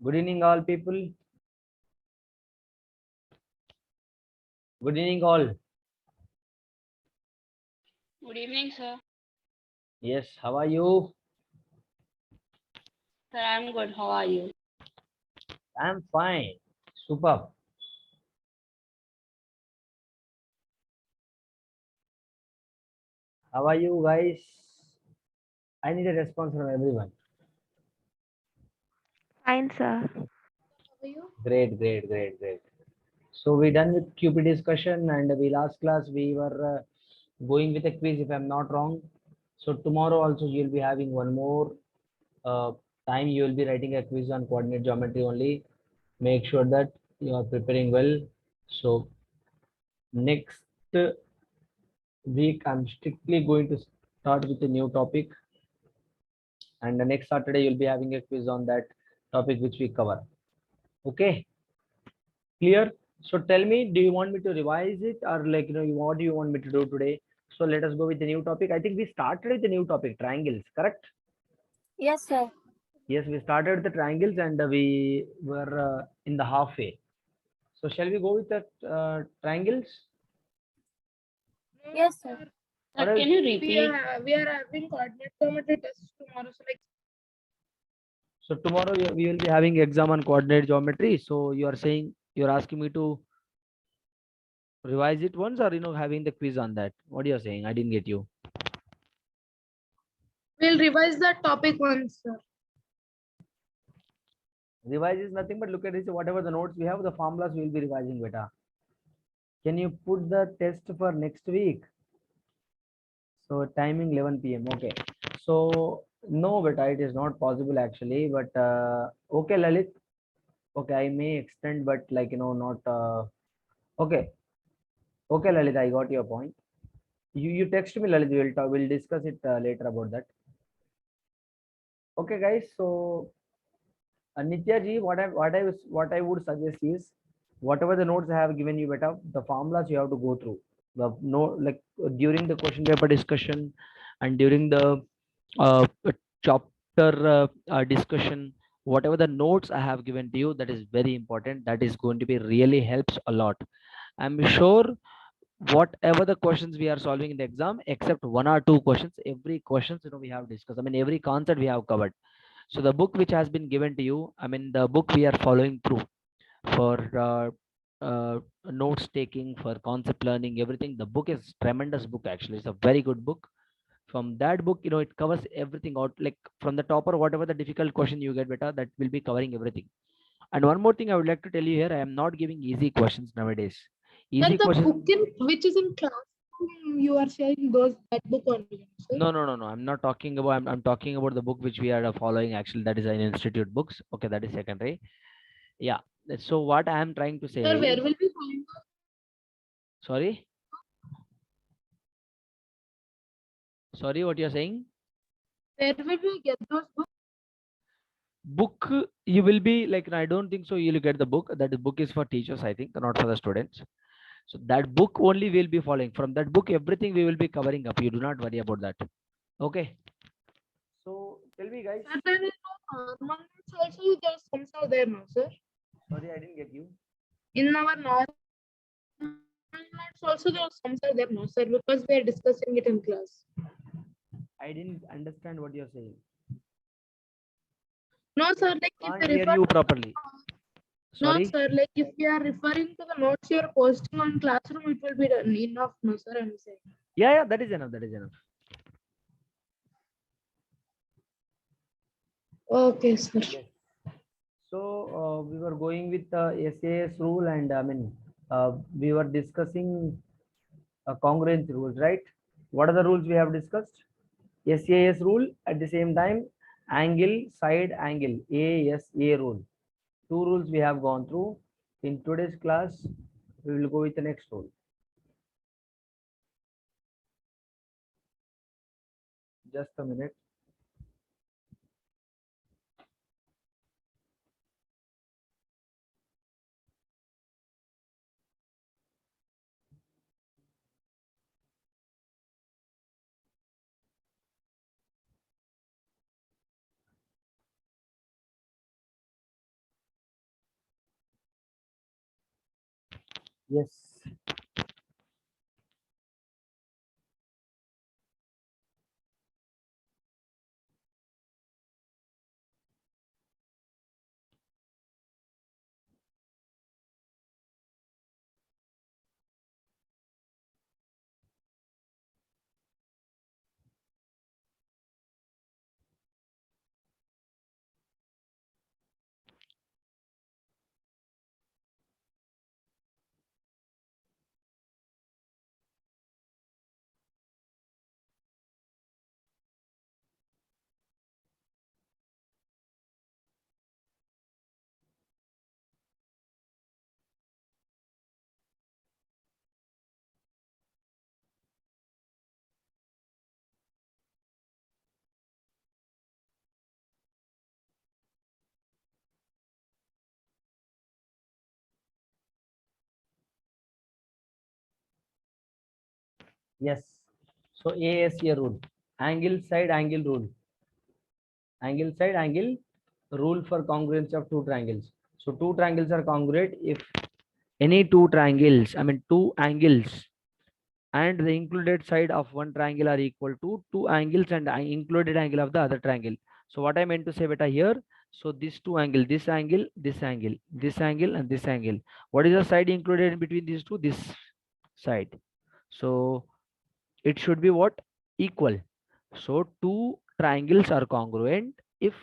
Good evening, all people. Good evening, all. Good evening, sir. Yes, how are you? Sir, I'm good. How are you? I'm fine. Super. How are you guys? I need a response from everyone. Fine, sir. How are you? Great, great, great, great. So we done with QP discussion, and we last class we were going with a quiz if I'm not wrong. So tomorrow also you'll be having one more uh, time. You will be writing a quiz on coordinate geometry only. Make sure that you are preparing well. So next week I'm strictly going to start with a new topic, and the next Saturday you'll be having a quiz on that topic which we cover. Okay, clear? So tell me, do you want me to revise it, or like what do you want me to do today? So let us go with the new topic. I think we started with the new topic, triangles, correct? Yes, sir. Yes, we started with the triangles, and we were in the halfway. So shall we go with the triangles, Yes, sir. Sir, or else? can you repeat? We are having coordinate geometry test tomorrow. So like So tomorrow we will be having exam on coordinate geometry. So you are saying, you're asking me to revise it once, or having the quiz on that? What you are saying? I didn't get you. we'll revise that topic once, sir. Revise is nothing but look at this. Whatever the notes we have, the formulas we will be revising, beta. Can you put the test for next week? So timing 11 p.m. Okay. So no, beta, it is not possible actually. But okay, Lalit. Okay, I may extend, but like not. Okay, okay, Lalit, I got your point. You text me, Lalit. We'll discuss it later about that. Okay, guys. So Nitya ji, what I would suggest is, whatever the notes I have given you, beta, the formulas you have to go through. The no like during the question paper discussion, and during the chapter discussion, whatever the notes I have given to you, that is very important. That is going to be really helps a lot. I'm sure whatever the questions we are solving in the exam, except one or two questions, every questions we have discussed. I mean, every concept we have covered. So the book which has been given to you, I mean, the book we are following through for notes taking, for concept learning, everything. The book is tremendous book actually. It's a very good book. From that book, it covers everything out. Like from the topper, whatever the difficult question you get, better, that will be covering everything. And one more thing I would like to tell you here, I am not giving easy questions nowadays. Sir, Easy the questions. book in which is in classroom, you are sharing that book only, sir. No, no, no, no. I'm not talking about. I'm talking about the book which we are following. Actually, that is an institute books. Okay, that is secondary. Yeah. So what I am trying to say Sir, where is, will we find sorry, sorry, what you're saying? where will we get those books? Book, you will be like, I don't think so. You'll get the book. That book is for teachers, I think, not for the students. So that book only will be following. From that book, everything we will be covering up. You do not worry about that. Okay. So tell me, guys. Sir, then in our normal notes also there's sums are there now, sir. Sorry, I didn't get you. In our normal notes also there are sums are there now, sir, because we are discussing it in class. I didn't understand what you're saying. No, sir, like if Can't we hear refer you to properly. no, Sorry. sir, like if we are referring to the notes you are posting on classroom, it will be done enough, no, sir, I'm saying. Yeah, yeah, that is enough. That is enough. Okay, sir. Yes. So we were going with the SAS rule, and I mean, we were discussing congruence rules, right? What are the rules we have discussed? SAS rule, at the same time, angle, side angle, ASA rule. Two rules we have gone through. In today's class, we will go with the next rule. Just a minute. Yes. Yes. So ASA rule. Angle side angle rule. Angle side angle rule for congruence of two triangles. So two triangles are congruent if any two triangles, two angles and the included side of one triangle are equal to two angles and included angle of the other triangle. So what I meant to say beta here, so this two angle, this angle, this angle, this angle and this angle, what is the side included in between these two? This side. So it should be what? Equal. So two triangles are congruent if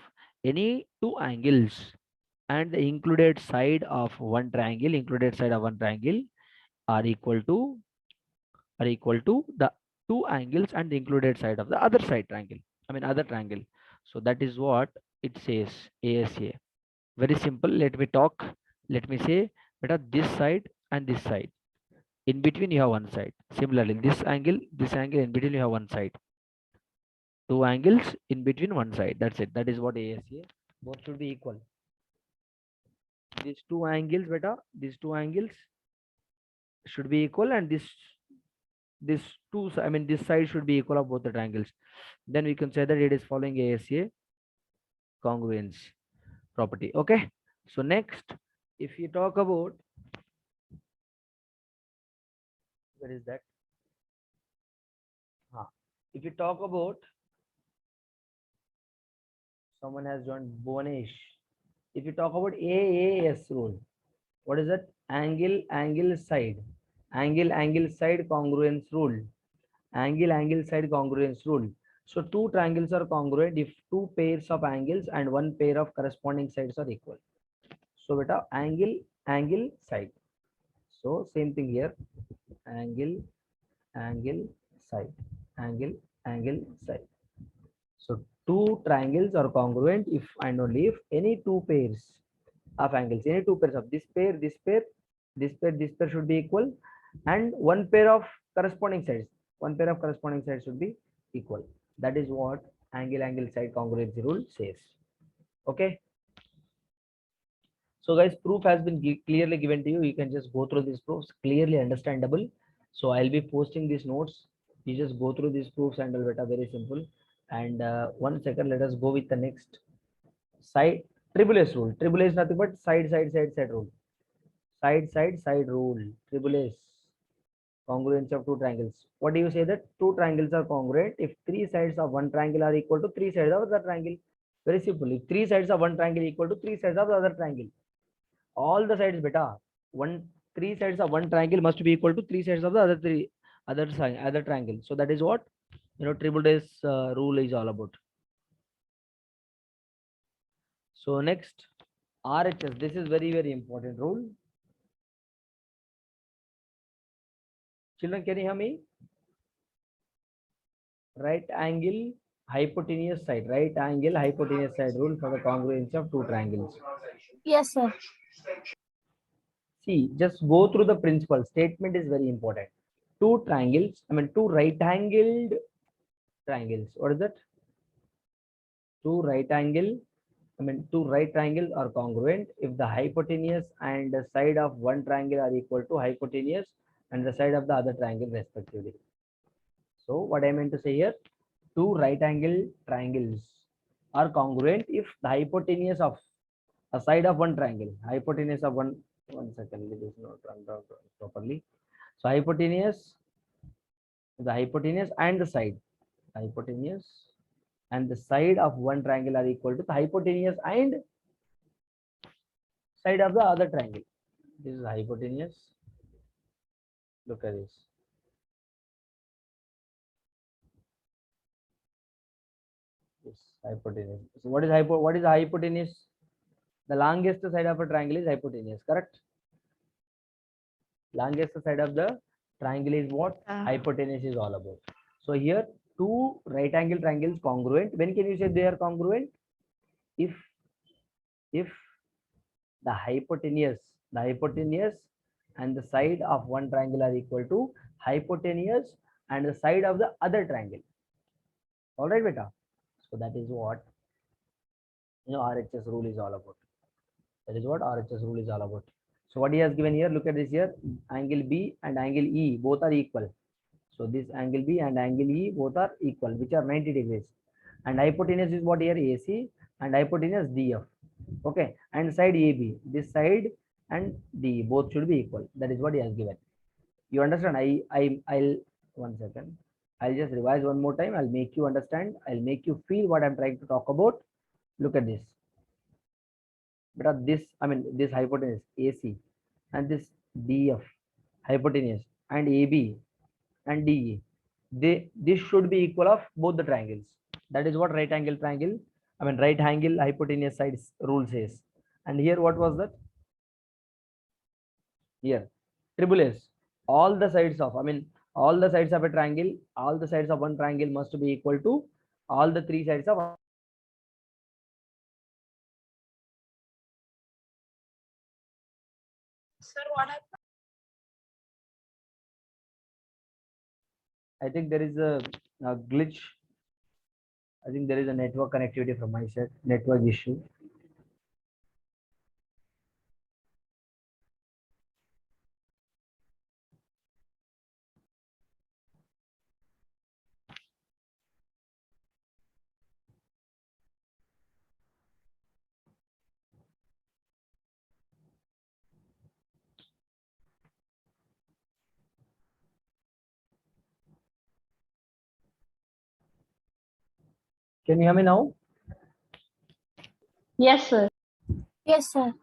any two angles and the included side of one triangle are equal to the two angles and the included side of the other side triangle, other triangle. So that is what it says, ASA. Very simple. Let me talk. Let me say, beta, this side and this side. In between you have one side. Similarly, this angle, in between you have one side. Two angles in between one side. That's it. That is what ASA. Both should be equal. These two angles, beta, these two angles should be equal, and this two, this side should be equal of both the triangles. Then we can say that it is following ASA congruence property. Okay. So next, if you talk about, where is that? If you talk about, someone has joined, Bonish. If you talk about AAS rule, what is that? Angle side congruence rule. Angle side congruence rule. So two triangles are congruent if two pairs of angles and one pair of corresponding sides are equal. So beta, angle side. So same thing here. Angle side. Angle side. So two triangles are congruent if and only if any two pairs of angles, any two pairs of this pair, this pair should be equal, and one pair of corresponding sides, should be equal. That is what angle side congruency rule says. Okay. So guys, proof has been clearly given to you. You can just go through these proofs, clearly understandable. So I'll be posting these notes. You just go through these proofs and beta, very simple. And 1 second, let us go with the next side. Triple S rule. Triple S is nothing but side rule. Side rule. Triple S. Congruence of two triangles. What do you say that two triangles are congruent if three sides of one triangle are equal to three sides of the triangle? Very simple. If three sides of one triangle equal to three sides of the other triangle, all the sides beta, three sides of one triangle must be equal to three sides of the other triangle. So that is what triple S rule is all about. So next, RHS. This is very important rule. Children, can you hear me? Right angle hypotenuse side rule for the congruence of two triangles. Yes, sir. See, just go through the principle. Statement is very important. Two triangles, two right angled triangles. What is that? Two right triangles are congruent if the hypotenuse and the side of one triangle are equal to hypotenuse and the side of the other triangle respectively. So what I meant to say here, two right angle triangles are congruent if the hypotenuse of a side of one triangle, 1 second, it is not run down properly. So hypotenuse, the hypotenuse and the side, hypotenuse and the side of one triangle are equal to the hypotenuse and side of the other triangle. This is hypotenuse. Look at this. This hypotenuse. So what is the hypotenuse? The longest side of a triangle is hypotenuse, correct? Longest side of the triangle is what hypotenuse is all about. So here two right angle triangles congruent. When can you say they are congruent? If the hypotenuse and the side of one triangle are equal to hypotenuse and the side of the other triangle. All right, beta. So that is what RHS rule is all about. That is what RHS rule is all about. So what he has given here, look at this here, angle B and angle E both are equal. So this angle B and angle E both are equal, which are 90 degrees. And hypotenuse is what here, AC, and hypotenuse DF. Okay, and side AB, this side and D both should be equal. That is what he has given. You understand? I'll 1 second. I'll just revise one more time. I'll make you understand. I'll make you feel what I'm trying to talk about. Look at this. But this hypotenuse AC and this DF hypotenuse and AB and DE, this should be equal of both the triangles. That is what right angle hypotenuse side rule says. And here what was that? Here triple S, all the sides of a triangle, all the sides of one triangle must be equal to all the three sides of. Sir, what happened? I think there is a glitch. I think there is a network connectivity from my side, network issue. Can you hear me now? Yes, sir. Yes, sir.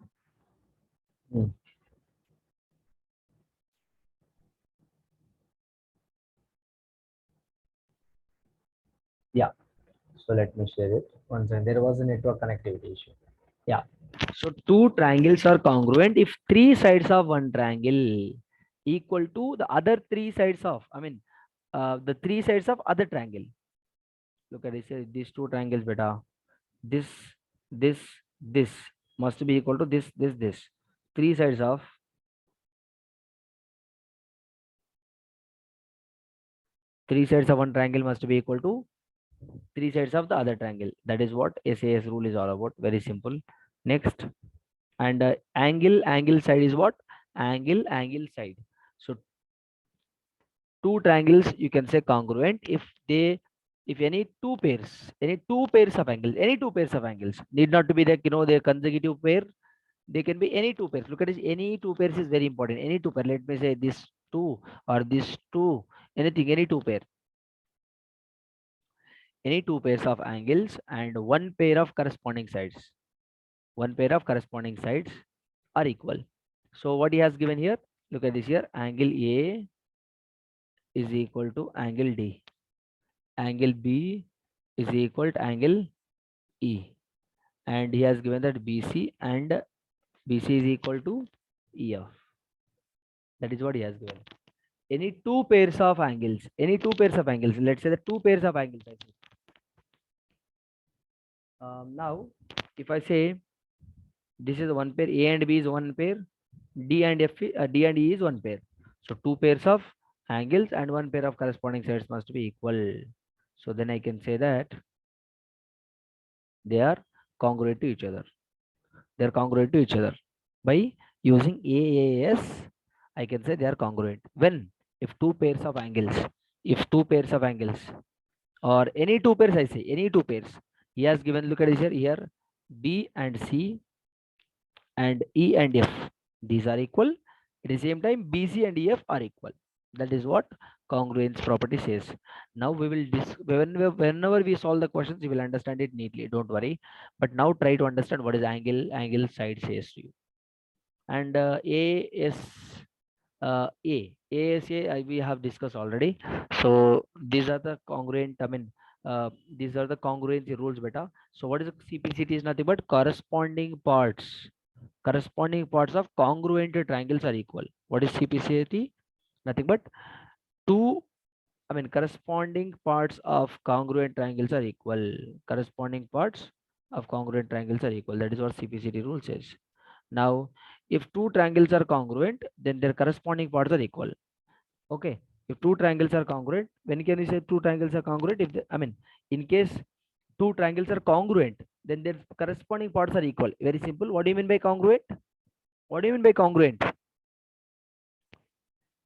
Yeah. So let me share it. Once again, there was a network connectivity issue. Yeah. So two triangles are congruent if three sides of one triangle equal to the other three sides of, the three sides of other triangle. Look at this. These two triangles, beta. This must be equal to this. Three sides of one triangle must be equal to three sides of the other triangle. That is what SAS rule is all about. Very simple. Next, and angle side is what? Angle side. So two triangles you can say congruent if any two pairs of angles need not to be their consecutive pair. They can be any two pairs. Look at this. Any two pairs is very important. Any two pair. Let me say this two or this two. Anything. Any two pair. Any two pairs of angles and one pair of corresponding sides. One pair of corresponding sides are equal. So what he has given here? Look at this here. Angle A is equal to angle D. Angle B is equal to angle E. And he has given that BC and BC is equal to EF. That is what he has given. Any two pairs of angles, let's say the two pairs of angles. Now, if I say this is one pair, A and B is one pair, D and E is one pair. So two pairs of angles and one pair of corresponding sides must be equal. So then I can say that they are congruent to each other. They are congruent to each other. By using AAS, I can say they are congruent. When? If two pairs of angles, or any two pairs, I say any two pairs. He has given, look at this here, B and C and E and F. These are equal. At the same time, BC and EF are equal. That is what congruence property says. Now we will whenever we solve the questions, you will understand it neatly. Don't worry. But now try to understand what is angle side says to you. And ASA we have discussed already. So these are the congruent. I mean, these are the congruency rules, beta. So what is the CPCT is nothing but corresponding parts. Corresponding parts of congruent triangles are equal. What is CPCT? Nothing but two. I mean, corresponding parts of congruent triangles are equal. Corresponding parts of congruent triangles are equal. That is what CPCT rule says. Now, if two triangles are congruent, then their corresponding parts are equal. Okay. If two triangles are congruent, when can we say two triangles are congruent? If I mean, in case two triangles are congruent, then their corresponding parts are equal. Very simple. What do you mean by congruent? What do you mean by congruent?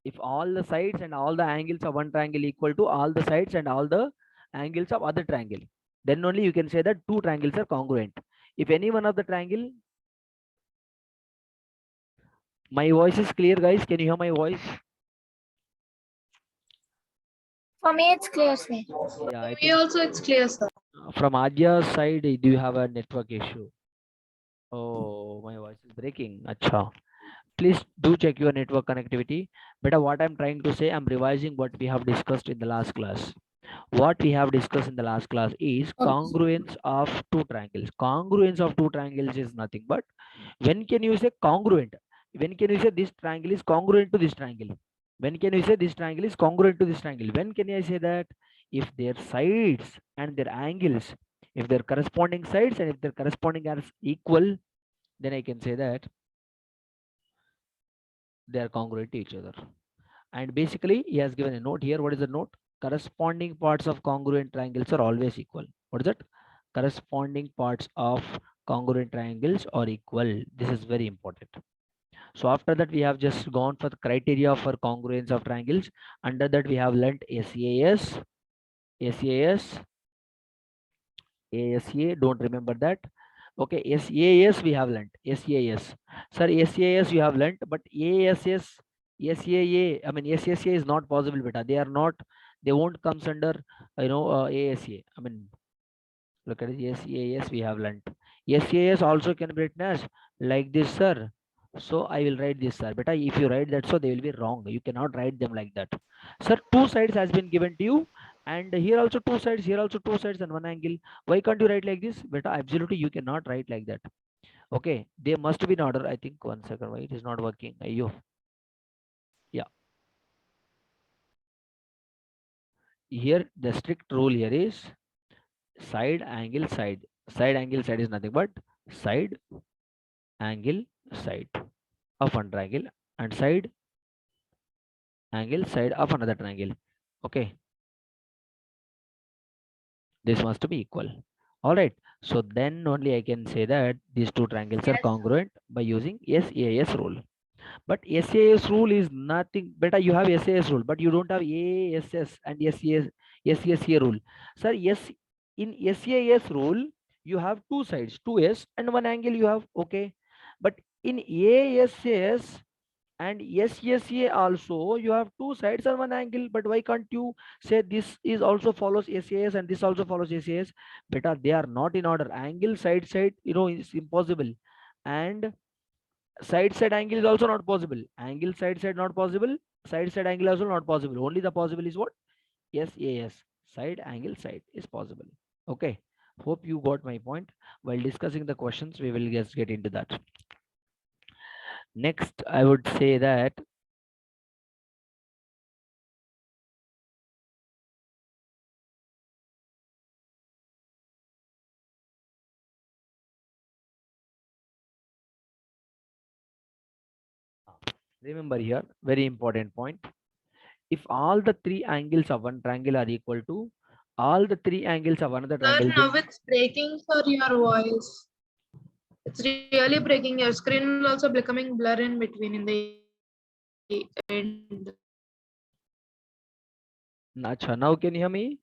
If all the sides and all the angles of one triangle equal to all the sides and all the angles of other triangle, then only you can say that two triangles are congruent. If any one of the triangle, my voice is clear, guys. Can you hear my voice? For me, it's clear, sir. Yeah, I Me think also it's clear, sir. from Adya's side, do you have a network issue? Oh, my voice is breaking. Acha. Please do check your network connectivity. But what I'm trying to say, I'm revising what we have discussed in the last class. What we have discussed in the last class is congruence of two triangles. Congruence of two triangles is nothing but when can you say congruent? When can you say this triangle is congruent to this triangle? When can you say this triangle is congruent to this triangle? When can I say that? If their sides and their angles, if their corresponding sides and if their corresponding angles equal, then I can say that they are congruent to each other. And basically, he has given a note here. What is the note? Corresponding parts of congruent triangles are always equal. What is that? Corresponding parts of congruent triangles are equal. This is very important. So after that, we have just gone for the criteria for congruence of triangles. Under that, we have learnt SAS, SAS, ASA. Don't remember that. Okay, SAS we have learnt. SAS. Sir, SAS you have learnt, but ASS, SAA, I mean SSA is not possible, beta. They are not, they won't comes under, ASA. I mean, look at it. SAS we have learnt. SAS also can be written as like this, sir. So I will write this, sir. Beta, if you write that, so they will be wrong. You cannot write them like that. Sir, two sides has been given to you, and here also two sides, here also two sides and one angle. Why can't you write like this? Beta, absolutely you cannot write like that. Okay, they must be in order. I think 1 second. Why it is not working? Ayyo. Yeah. Here the strict rule here is side angle side. Side angle side is nothing but side angle side of one triangle and side angle side of another triangle. Okay, this must be equal. All right, so then only I can say that these two triangles are congruent by using SAS rule. But SAS rule is nothing better. You have SAS rule, but you don't have ASS and SSA rule. Sir, yes, in SAS rule, you have two sides, two S and one angle you have. Okay, but in ASS and SSA also you have two sides and one angle. But why can't you say this is also follows SAS and this also follows SAS? Better, they are not in order. Angle side is impossible, and side angle is also not possible. Angle side not possible. Side angle also not possible. Only the possible is what? SAS. Side angle side is possible. Okay. Hope you got my point. While discussing the questions, we will just get into that. Next, I would say that remember here, very important point. If all the three angles of one triangle are equal to all the three angles of another Sir, triangle, now it's breaking for your voice. It's really breaking. Your screen will also becoming blur in between in the end. Acha, now can you hear me?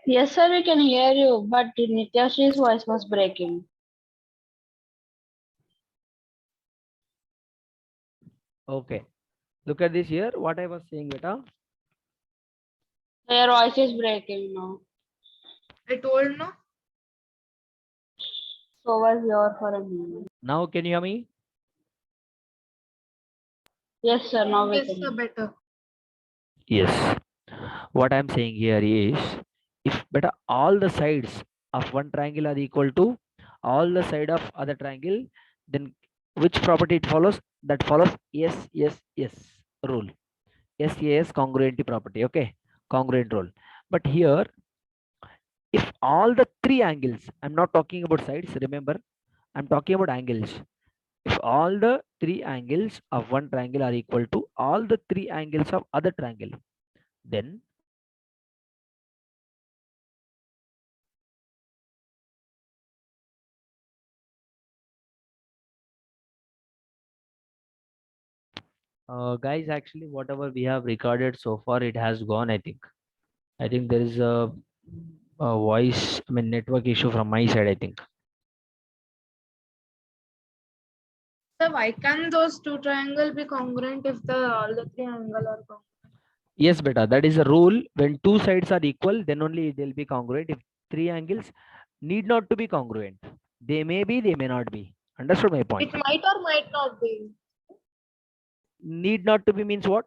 Yes, sir, we can hear you, but Nityashree voice was breaking. Okay. Look at this here. What I was saying, beta. Your voice is breaking now. I told no. So was your for a minute. Now can you hear me? Yes, sir. Now we Yes, can. sir, better. Yes. What I'm saying here is, if beta all the sides of one triangle are equal to all the side of other triangle, then which property it follows? That follows yes rule. Yes congruency property. Okay, congruent rule. But here, if all the three angles, I'm not talking about sides. Remember, I'm talking about angles. If all the three angles of one triangle are equal to all the three angles of other triangle, then guys, actually whatever we have recorded so far, it has gone. I think there is a voice, I mean network issue from my side, I think. So why can those two triangles be congruent if all the three angles are congruent? Yes, beta, that is a rule. When two sides are equal, then only they'll be congruent. If three angles need not to be congruent, they may be, they may not be. Understood my point? It might or might not be. Need not to be means what?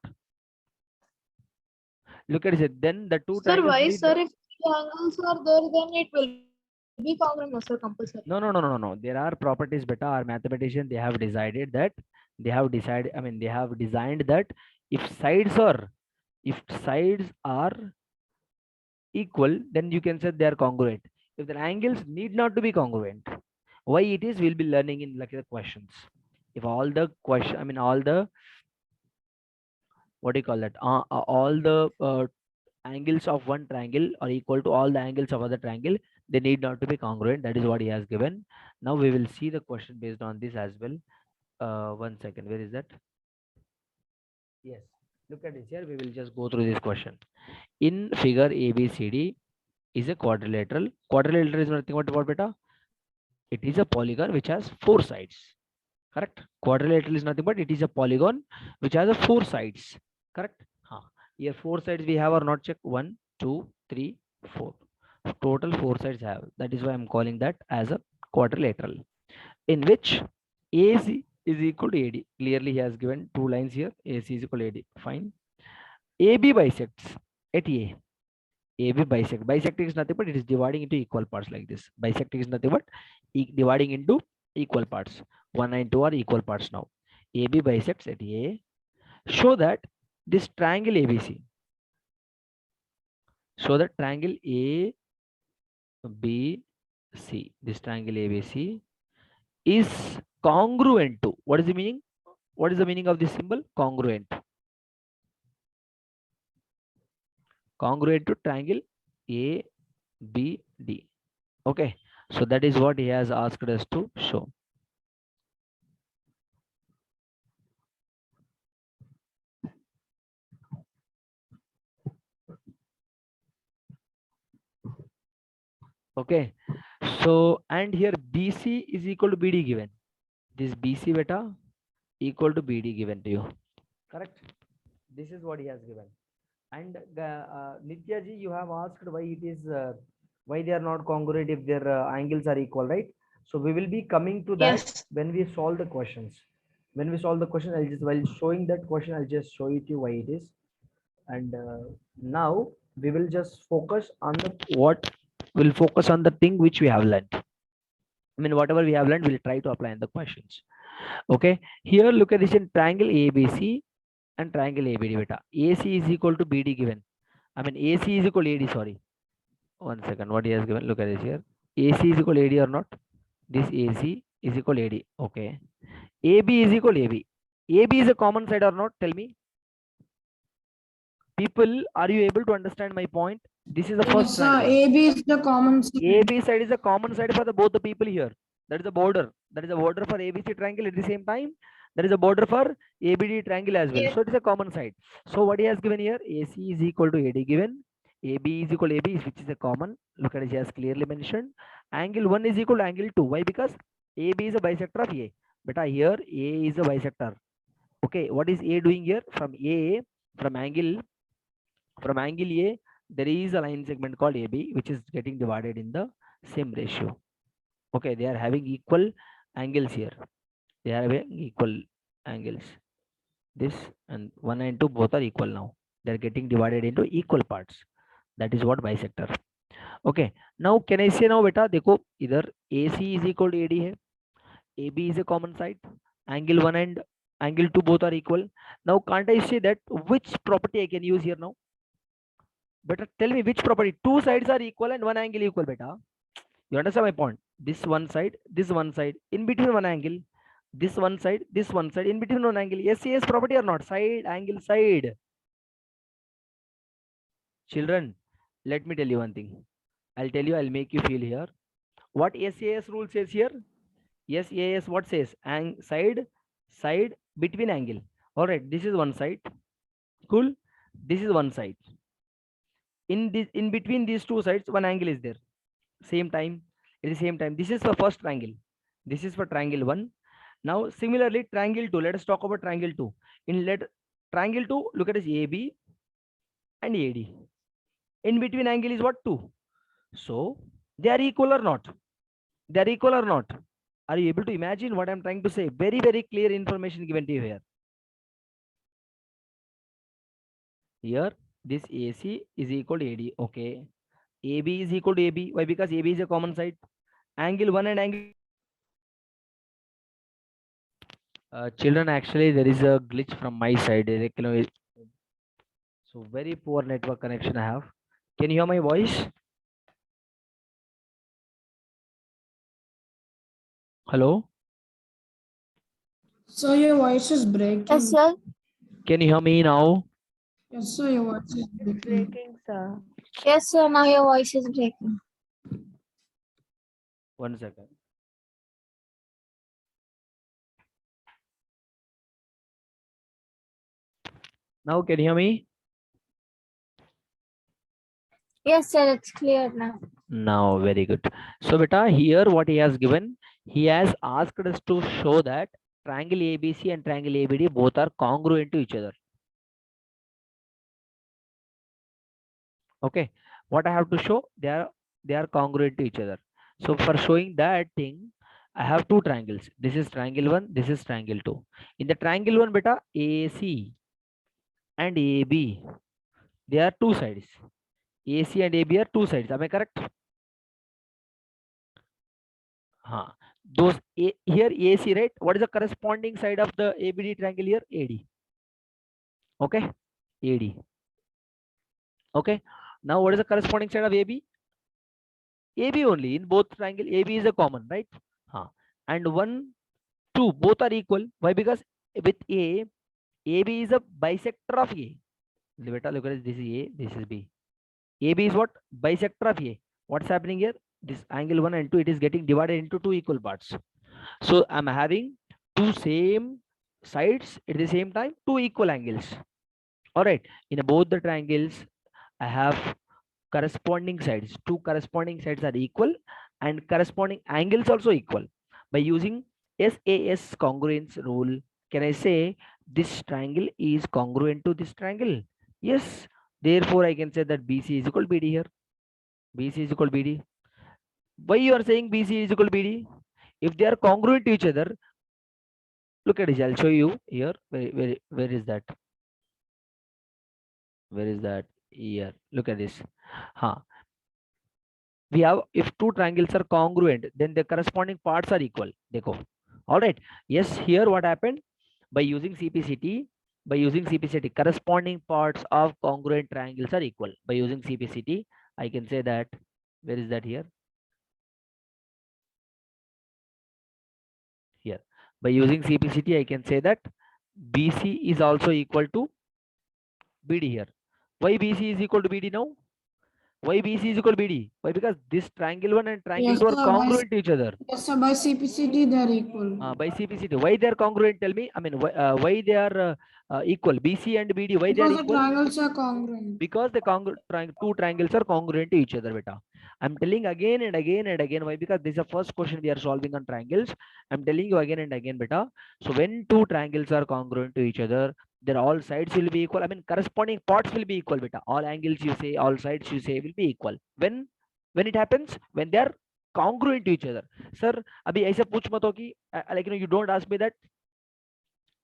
Look at it. Then the two Sir, triangles why, need. sir? If three angles are there, then it will be congruent, no, sir, compulsory. No. There are properties, beta. Our mathematician, they have decided that I mean, they have designed that if sides are equal, then you can say they are congruent. If the angles need not to be congruent, why it is, we'll be learning in like the questions. If all the question, I mean, all the, what do you call that? All the angles of one triangle are equal to all the angles of other triangle, they need not to be congruent. That is what he has given. Now we will see the question based on this as well. One second, where is that? Yes, look at this here. We will just go through this question. In figure ABCD is a quadrilateral. Quadrilateral is nothing but what, beta? It is a polygon which has four sides. Correct? Quadrilateral is nothing but it is a polygon which has a four sides. Correct? Here four sides we have or not, check. 1, 2, 3, 4. Total four sides have. That is why I'm calling that as a quadrilateral, in which AC is equal to AD. Clearly he has given two lines here. AC is equal to AD. Fine. AB bisects at A. AB bisect. Bisecting is nothing but it is dividing into equal parts like this. Bisecting is nothing but dividing into equal parts. 1 and 2 are equal parts now. AB bisects at A. Show that this triangle ABC. Show that triangle ABC. This triangle ABC is congruent to. What is the meaning? What is the meaning of this symbol? Congruent. Congruent to triangle ABD. Okay. So that is what he has asked us to show. Okay. So, and here BC is equal to BD given. This BC beta equal to BD given to you. Correct. This is what he has given. And Nitya ji, you have asked why it is why they are not congruent if their angles are equal, right? So we will be coming to that Yes. when we solve the questions. When we solve the question, I'll just, while showing that question, I'll just show it to you why it is. And now we will just focus on the what will focus on the thing which we have learned. I mean, whatever we have learned, we'll try to apply in the questions. Okay. Here, look at this in triangle ABC and triangle ABD beta. AC is equal to BD given. I mean, AC is equal to AD, sorry. One second, what he has given, look at this here. AC is equal to AD or not? This AC is equal to AD. Okay. AB is equal to AB. AB is a common side or not? Tell me. People, are you able to understand my point? This is the first triangle. AB is the common side. AB side is a common side for the both the people here. That is a border. That is a border for ABC triangle. At the same time, there is a border for ABD triangle as well. Yes. So it is a common side. So what he has given here, AC is equal to AD given. AB is equal to AB, which is a common. Look at it, he has clearly mentioned. Angle 1 is equal to angle 2. Why? Because AB is a bisector of A. But here A is a bisector. Okay, what is A doing here? From A, from angle A, there is a line segment called AB, which is getting divided in the same ratio. Okay, they are having equal angles here. They are having equal angles. This and 1 and 2 both are equal now. They are getting divided into equal parts. That is what bisector. Okay, now can I say now beta देखो इधर AC is equal to AD है, AB is a common side, angle 1 and angle 2 both are equal. Now can't I say that which property I can use here now? Better tell me which property. Two sides are equal and one angle equal beta. You understand my point? This one side, in between one angle, this one side, in between one angle. Yes, yes, property or not? Side, angle, side. Children, let me tell you one thing. I'll tell you, I'll make you feel here. What SAS rule says here? SAS what says? Side, between angle. All right, this is one side. Cool. This is one side. In between these two sides, one angle is there. Same time, at the same time. This is for first triangle. This is for triangle 1. Now, similarly, triangle 2. Let us talk about triangle 2. In triangle 2, look at this AB and AD. In between angle is what? 2. So, they are equal or not? They are equal or not? Are you able to imagine what I'm trying to say? Very, very clear information given to you here. Here, this AC is equal to AD. Okay. AB is equal to AB. Why? Because AB is a common side. Angle 1 and angle. Children, actually, there is a glitch from my side. So very poor network connection I have. Can you hear my voice? Hello? So your voice is breaking. Yes, sir. Can you hear me now? Yes, sir, your voice is breaking. Breaking, sir. Yes, sir. Now your voice is breaking. 1 second. Now can you hear me? Yes, sir. It's clear now. Now, very good. So beta, here what he has given, he has asked us to show that triangle ABC and triangle ABD both are congruent to each other. Okay, what I have to show, they are congruent to each other. So for showing that thing, I have two triangles. This is triangle 1, this is triangle 2. In the triangle 1 beta, AC and AB, they are two sides. AC and AB are two sides. Am I correct? Those here AC, right? What is the corresponding side of the ABD triangle here? AD. Okay, AD. Okay. Now what is the corresponding side of AB? AB only. In both triangle, AB is a common, right? And 1, 2, both are equal. Why? Because with A, AB is a bisector of A. Look at this is A, this is B. AB is what? Bisector of A. What's happening here? This angle 1 and 2, it is getting divided into two equal parts. So I'm having two same sides at the same time, two equal angles. All right. In both the triangles, I have corresponding sides. Two corresponding sides are equal and corresponding angles also equal. By using SAS congruence rule, can I say this triangle is congruent to this triangle? Yes. Therefore, I can say that BC is equal to BD here. BC is equal to BD. Why you are saying BC is equal to BD? If they are congruent to each other, look at it. I'll show you here. Where is that? Where is that? Here. Look at this. We have, if two triangles are congruent, then the corresponding parts are equal. Dekho. All right. Yes. Here, what happened? By using CPCT, corresponding parts of congruent triangles are equal. By using CPCT, I can say that. Where is that here? Here. By using CPCT, I can say that BC is also equal to BD here. Why BC is equal to BD now? Why BC is equal to BD? Why? Because this triangle 1 and triangle 2 are congruent to each other. Yes, sir, by CPCT they are equal. By CPCT, why they are congruent? Tell me. I mean, why they are equal? BC and BD, why they are equal? Because the triangles are congruent. Because the two triangles are congruent to each other, beta. I'm telling again and again and again. Why? Because this is the first question we are solving on triangles. I'm telling you again and again, beta. So when two triangles are congruent to each other, their all sides will be equal. I mean, corresponding parts will be equal, beta. All angles you say, all sides you say will be equal. When it happens, when they are congruent to each other. Sir, अभी ऐसे पूछ मत हो कि like you don't ask me that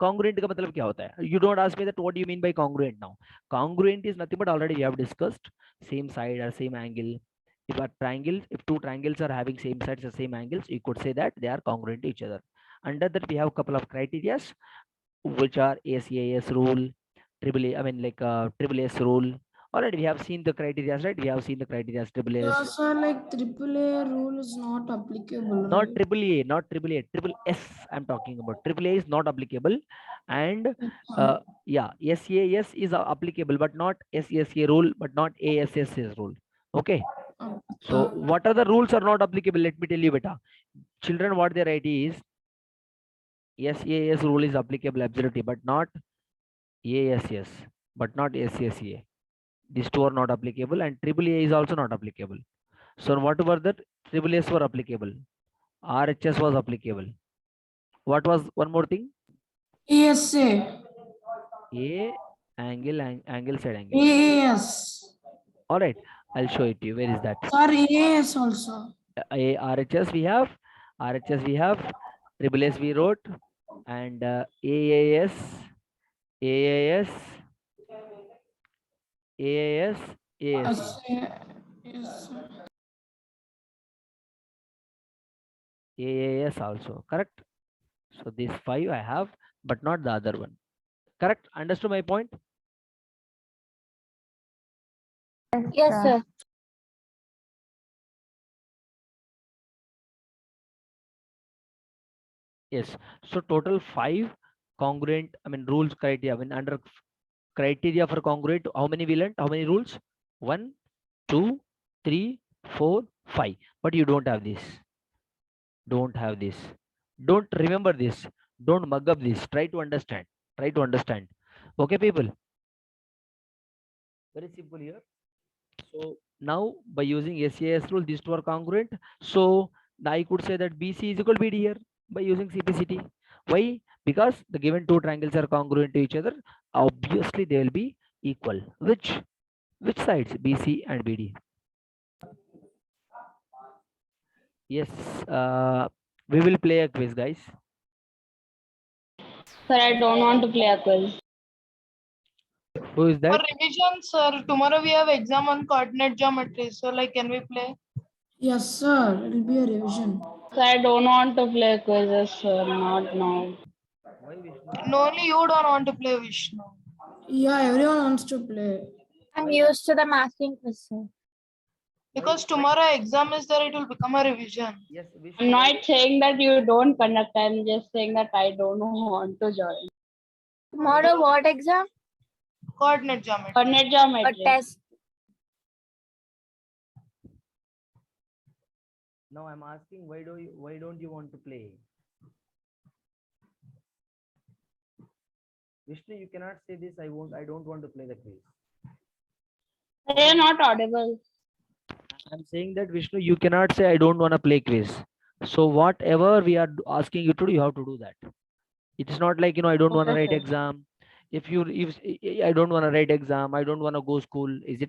congruent का मतलब क्या होता है. You don't ask me that what do you mean by congruent now. Congruent is nothing but already we have discussed same side or same angle. If two triangles are having same sides or same angles, you could say that they are congruent to each other. Under that we have a couple of criteria, which are ACAS rule, triple S rule. Already we have seen the criteria, right? We have seen the criteria, triple Yeah, S. sir, like AAA rule is not applicable, Not right? triple A, not triple A, triple S. I'm talking about. Triple A is not applicable, and yeah, SAS is applicable, but not SSA rule, but not ASSS rule. Okay. So what are the rules are not applicable? Let me tell you, beta. Children, what they write is SAS rule is applicable absolutely, but not ASS, but not SSA. These two are not applicable, and triple A is also not applicable. So whatever that triple S were applicable, RHS was applicable. What was one more thing? ASA. A angle side angle. AAS. All right, I'll show it to you. Where is that? Sir, AAS also. RHS we have, RHS we have, triple S we wrote, and AAS, AAS, AAS, ASA, Yes, sir. AAS also, correct? So these 5 I have, but not the other one. Correct? Understood my point? Yes, sir. Yes. So total 5 congruent, I mean rules criteria. When under criteria for congruent, how many we learned? How many rules? 1, 2, 3, 4, 5. But you don't have this. Don't have this. Don't remember this. Don't mug up this. Try to understand. Try to understand. Okay, people. Very simple here. So now by using SAS rule, these two are congruent. So I could say that BC is equal to BD here by using CPCT. Why? Because the given two triangles are congruent to each other. Obviously, they will be equal. Which sides? BC and BD. Yes. We will play a quiz, guys. Sir, I don't want to play a quiz. Who is For that? revision, sir, tomorrow we have exam on coordinate geometry. So, like, can we play? Yes, sir. It will be a revision. Sir, I don't want to play quizzes, sir. Not now. Why Vishnu? No, only you don't want to play, Vishnu. Yeah, everyone wants to play. I'm used to the masking quiz, sir. Because tomorrow exam is there, it will become a revision. Yes, Vishnu. I'm not saying that you don't conduct. I'm just saying that I don't want to join. Tomorrow, what exam? Coordinate geometry. Coordinate A geometry. test. Now I'm asking why don't you want to play? Vishnu, you cannot say this. I don't want to play the quiz. They are not audible. I'm saying that Vishnu, you cannot say I don't want to play quiz. So whatever we are asking you to do, you have to do that. It's not like I don't want to Okay, write sir. exam. If I don't want to write exam, I don't want to go school. Is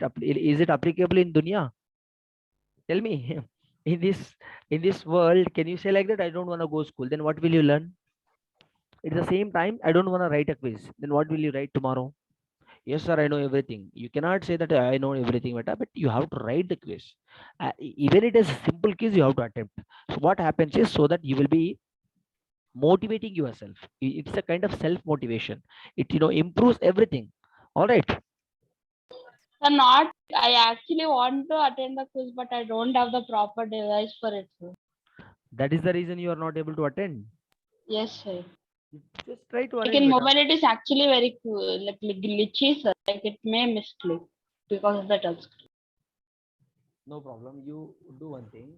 it applicable in dunya? Tell me. In this world, can you say like that? I don't want to go school. Then what will you learn? At the same time, I don't want to write a quiz. Then what will you write tomorrow? Yes, sir, I know everything. You cannot say that I know everything, but you have to write the quiz. Even it is a simple quiz, you have to attempt. So what happens is so that you will be motivating yourself. It's a kind of self-motivation. It improves everything. All right. Sir, not. I actually want to attend the quiz, but I don't have the proper device for it, sir. That is the reason you are not able to attend. Yes, sir. Just try to Like arrange in better. mobile, it is actually very cool, like glitchy, sir. Like it may misclick because of the touchscreen. No problem. You do one thing.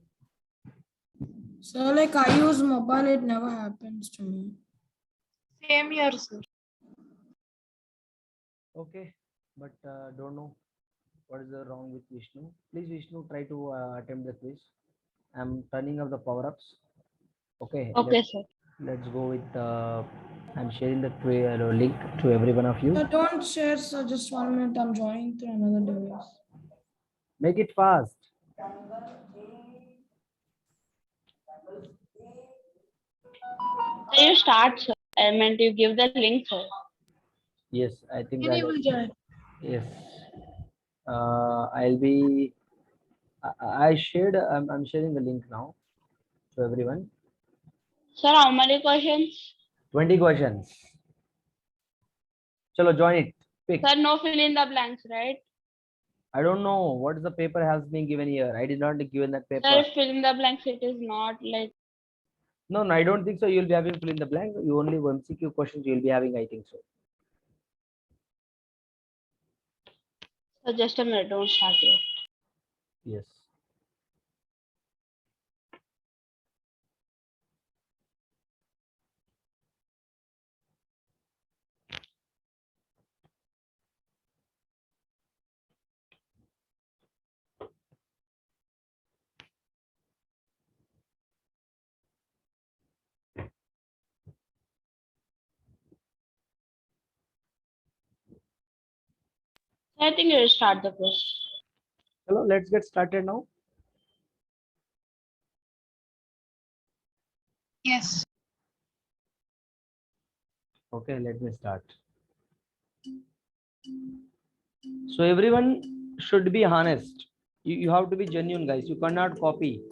So, like, I use mobile, it never happens to me. Same here, sir. Okay, but don't know What is the wrong with Vishnu? Please, Vishnu, try to attempt the quiz. I'm turning off the power-ups. Okay, Okay, sir. let's go with I'm sharing the link to every one of you. So don't share, sir. Just 1 minute. I'm joining through another device. Make it fast. So you start, sir. I meant you give the link, sir. Yes, I think Can you will join? yes. I'll be. I shared. I'm sharing the link now to everyone. Sir, how many questions? 20 questions. Chalo, join it. Pick. Sir, no fill in the blanks, right? I don't know what the paper has been given here. I did not given that paper. Sir, fill in the blanks, it is not like. No, I don't think so. You'll be having fill in the blank. You only MCQ questions you'll be having. I think so. So just a minute, don't start yet. Yes. So I think you will start the quiz. Hello, let's get started now. Yes. Okay, let me start. So everyone should be honest. You have to be genuine, guys. You cannot copy.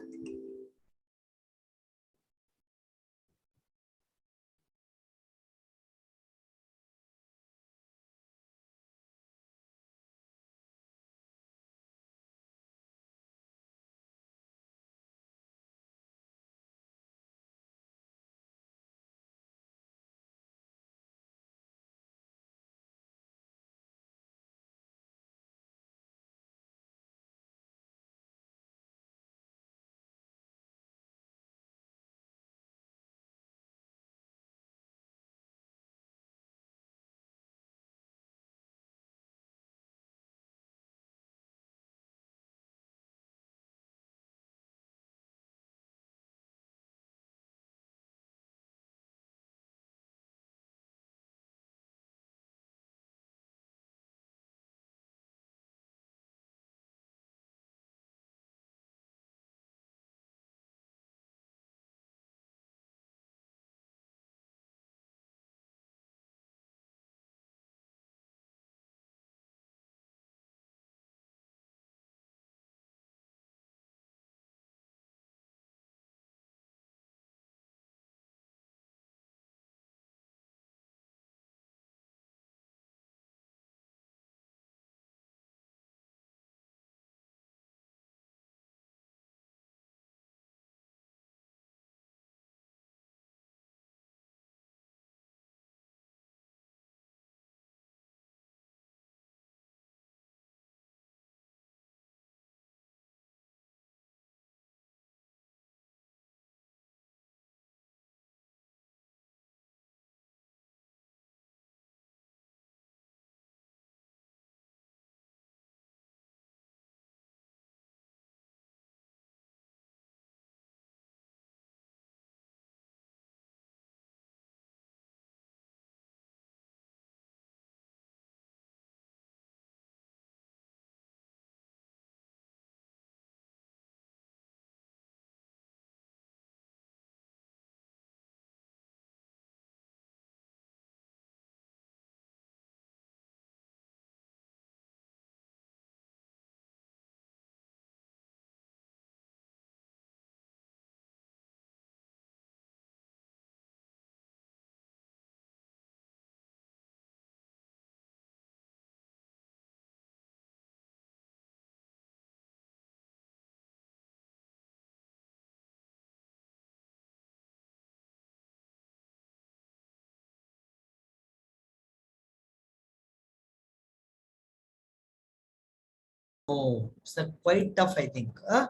Oh, it's quite tough, I think. Huh?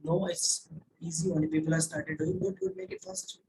No, it's easy. Only people have started doing good. Good, make it fast.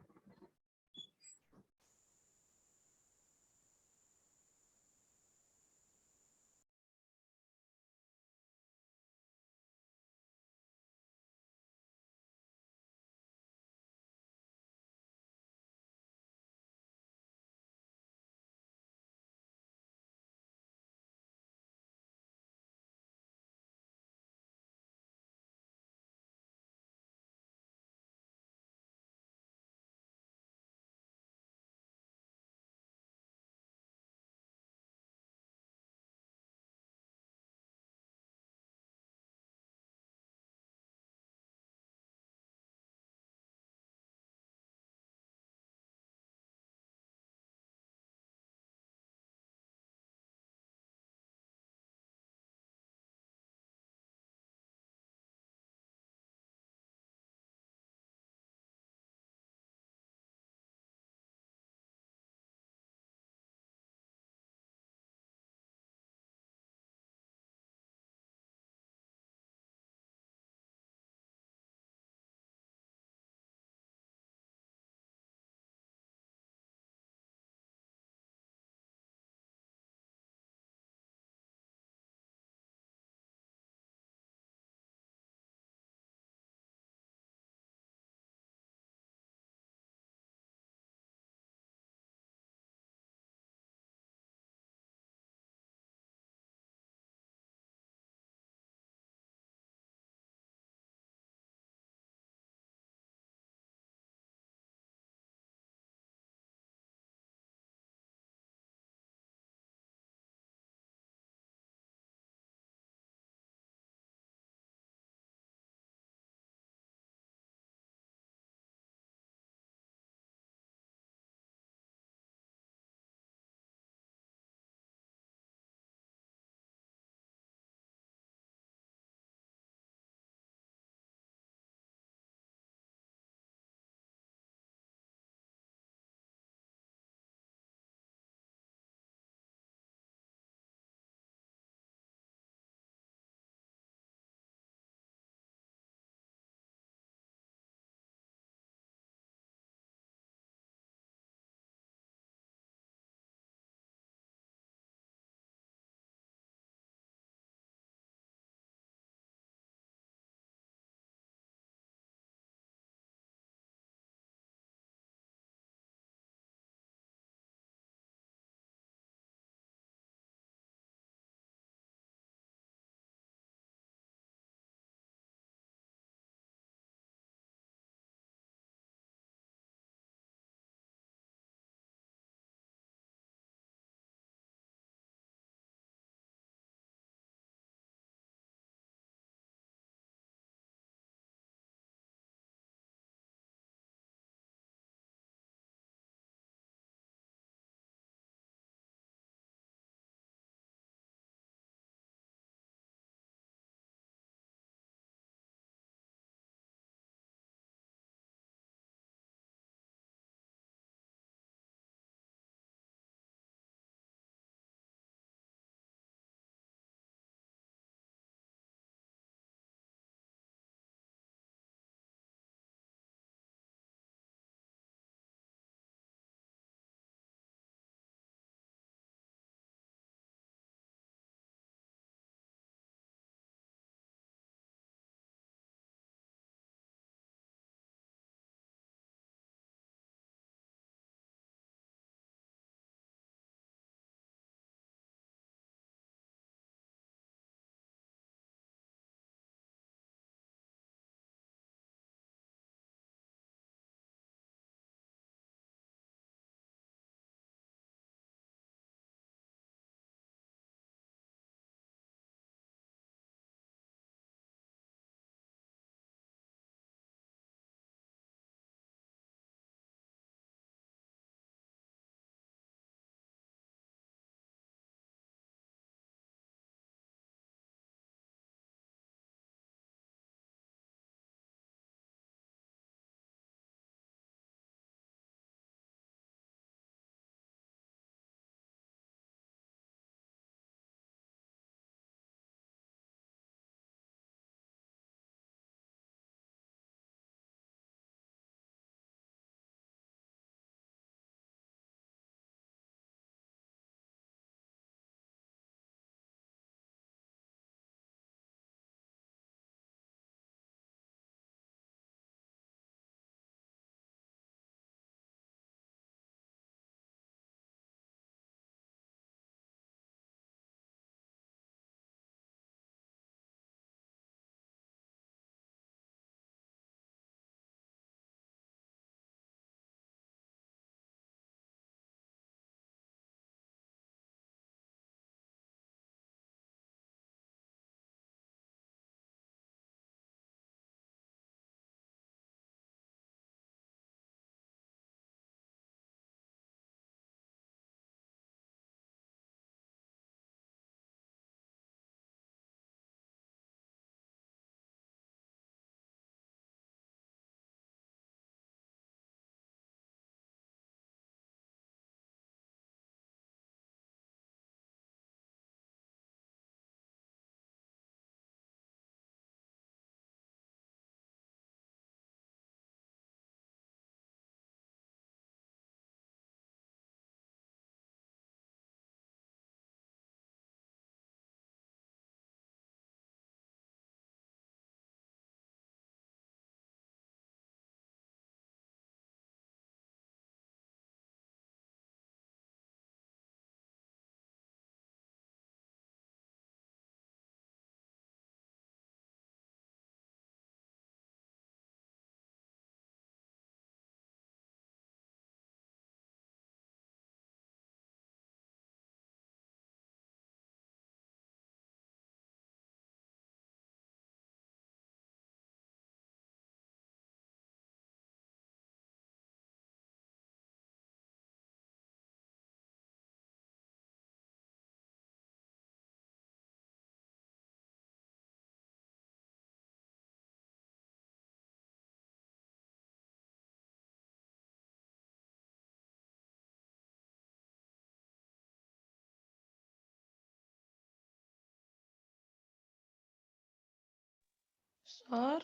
Sir,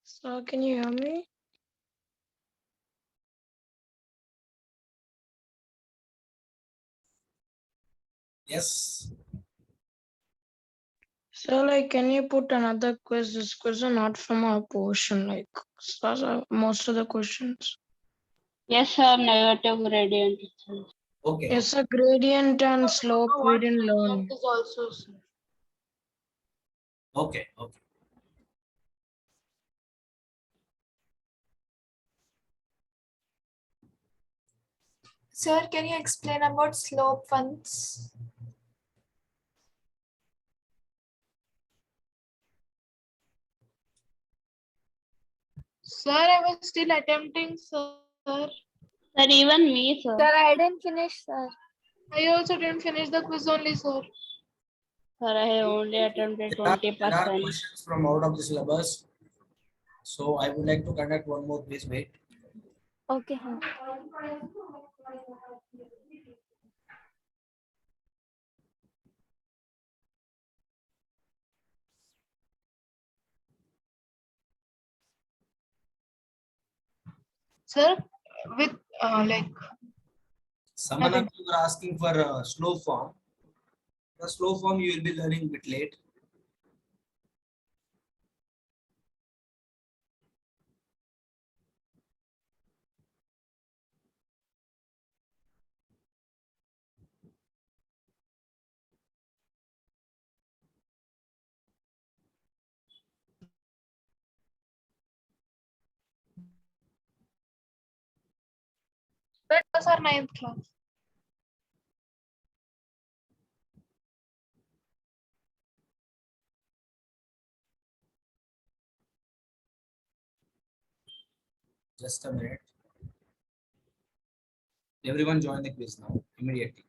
sir, can you hear me? Yes. So, like, can you put another quiz? This quiz is not from our portion. Like, most of the questions. Yes, sir. Negative gradient. itself. Okay. It's a gradient and slope. No, We what didn't learn. gradient is also, sir. Okay. Okay. Sir, can you explain about slope funds? Sir, I was still attempting, sir. Sir, even me, sir. Sir, I didn't finish, sir. I also didn't finish the quiz only, sir. Sir, I have only attempted There are 20%. questions from out of the syllabus. So I would like to conduct one more quiz. Wait. Okay, sir. Sir, with like, Someone Nothing. you were asking for slow form. The slow form you will be learning a bit late. that was our 9th class. Just a minute. Everyone join the quiz now immediately.